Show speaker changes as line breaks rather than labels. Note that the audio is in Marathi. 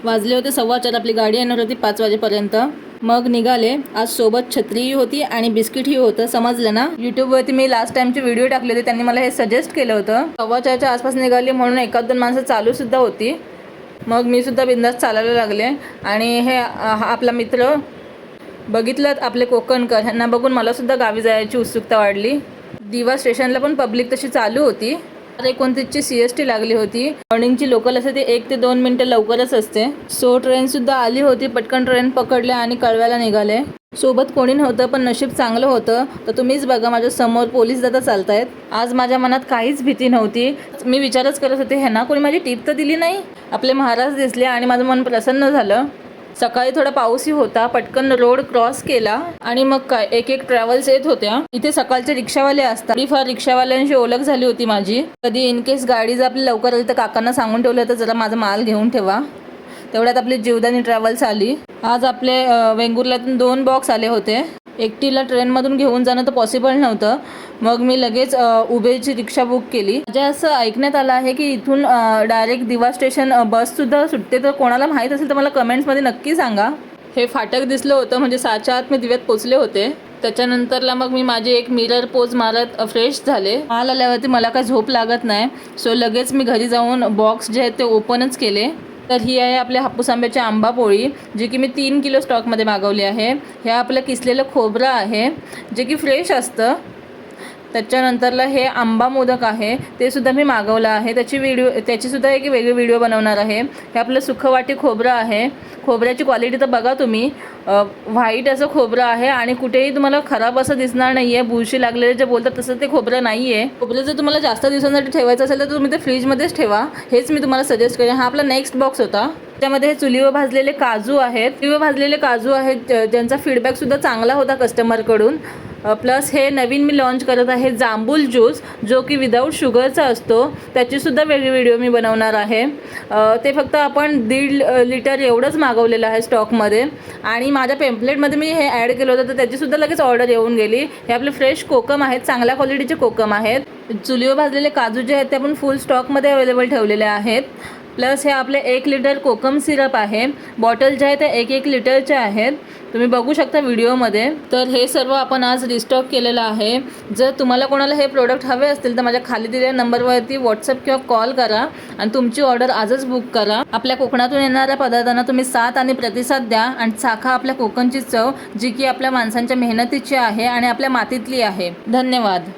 वाजले होते 4:15. आपली गाडी येणार होती 5 वाजेपर्यंत. मग निघाले. आज सोबत छत्रीही होती आणि बिस्किटही होतं. समजलं ना. यूट्यूबवरती मी लास्ट टाइमचे व्हिडिओ टाकले होते, त्यांनी मला हे सजेस्ट केलं होतं. 4:15च्या आसपास निघाली म्हणून 1-2 माणसं चालूसुद्धा होती. मग मी सुद्धा बिंदास चालायला लागले. आणि हे आपला मित्र बघितलं आपले कोकणकर, ह्यांना बघून मला सुद्धा गावी जायची उत्सुकता वाढली. दिवा स्टेशनला पण पब्लिक तशी चालू होती. 29ची CST लागली होती. मॉर्निंगची लोकल असते ती 1 ते 2 मिनटं लवकरच असते. सो ट्रेनसुद्धा आली होती. पटकन ट्रेन पकडल्या आणि कळव्याला निघाले. सोबत कोणी नव्हतं, पण नशीब चांगलं होतं. तर तुम्हीच बघा, माझ्या समोर पोलीस दादा चालतायत. आज माझ्या मनात काहीच भीती नव्हती. मी विचारच करत होते, ह्यांना कोणी माझी टीप तर दिली नाही. आपले महाराज दिसले आणि माझं मन प्रसन्न झालं. सकाळी थोडा पाऊसही होता. पटकन रोड क्रॉस केला आणि मग काय एक ट्रॅव्हल्स येत होत्या. इथे सकाळचे रिक्षावाले असतात. फार रिक्षावाल्यांशी ओळख झाली होती माझी. कधी इन केस गाडी जर आपली लवकर आली तर काकांना सांगून ठेवलं तर जरा माझा माल घेऊन ठेवा. तेवढ्यात आपली जीवदानी ट्रॅव्हल्स आली. आज आपले वेंगुर्ल्यातून 2 बॉक्स आले होते. एकटीला ट्रेनमधून घेऊन जाणं तर पॉसिबल नव्हतं. मग मी लगेच उबेरची रिक्षा बुक केली. म्हणजे असं ऐकण्यात आलं आहे की इथून डायरेक्ट दिवा स्टेशन बससुद्धा सुटते. तर कोणाला माहीत असेल तर मला कमेंट्समध्ये नक्की सांगा. हे फाटक दिसलं होतं, म्हणजे 6च्या आत मी दिव्यात पोचले होते. त्याच्यानंतरला मग मी माझी एक मिरर पोज मारत फ्रेश झाले. माल आल्यावरती मला काय झोप लागत नाही. सो लगेच मी घरी जाऊन बॉक्स जे आहेत ते ओपनच केले. तर ही आहे आपल्या हापूस आंब्याची आंबा पोळी, जी की मी 3 किलो स्टॉकमध्ये मागवली आहे. हे आपलं किसलेलं खोबरं आहे, जे की फ्रेश असतं. त्याच्यानंतरला हे आंबा मोदक आहे, ते सुद्धा मी मागवलं आहे. त्याचीसुद्धा एक वेगळी व्हिडिओ बनवणार आहे. हे आपलं सुखवाटी खोबरं आहे. खोबऱ्याची क्वालिटी तर बघा तुम्ही. व्हाईट असं खोबरं आहे आणि कुठेही तुम्हाला खराब असं दिसणार नाही आहे. बुरशी लागलेले जे बोलतात तसं ते खोबरं नाही आहे. खोबरं जर तुम्हाला जास्त दिवसांसाठी ठेवायचं असेल तर तुम्ही ते फ्रीजमध्येच ठेवा. हेच मी तुम्हाला सजेस्ट करेन. हा आपला नेक्स्ट बॉक्स होता. त्यामध्ये हे चुलीवर भाजलेले काजू आहेत. चुलीवर भाजलेले काजू आहेत, ज्यांचा फीडबॅकसुद्धा चांगला होता कस्टमरकडून. प्लस हे नवीन मी लॉन्च करत आहे जांबूल ज्यूस, जो की विदाऊट शुगरचा असतो. त्याचीसुद्धा वेगळी व्हिडिओ मी बनवणार आहे. ते फक्त आपण 1.5 लिटर एवढंच मागवलेलं आहे स्टॉकमध्ये. आणि माझ्या पेम्पलेटमध्ये मी हे ॲड केलं होतं, तर त्याचीसुद्धा लगेच ऑर्डर येऊन गेली. हे आपले फ्रेश कोकम आहेत, चांगल्या क्वालिटीचे कोकम आहेत. चुलीवर भाजलेले काजू जे आहेत ते आपण फुल स्टॉकमध्ये अवेलेबल ठेवलेले आहेत. प्लस हे आपले 1 लिटर कोकम सिरप आहे. बॉटल जे आहे ते 1-1 लिटरचे आहेत. तुम्ही बघू शकता व्हिडिओमध्ये. तर हे सर्व आपण आज रिस्टॉक केलेलं आहे. जर तुम्हाला कोणाला हे प्रोडक्ट हवे असतील तर माझ्या खाली दिलेल्या नंबरवरती व्हॉट्सअप किंवा कॉल करा आणि तुमची ऑर्डर आजच बुक करा. आपल्या कोकणातून येणाऱ्या पदार्थांना तुम्ही साथ आणि प्रतिसाद द्या आणि चाखा आपल्या कोकणची चव, जी की आपल्या माणसांच्या मेहनतीची आहे आणि आपल्या मातीतली आहे. धन्यवाद.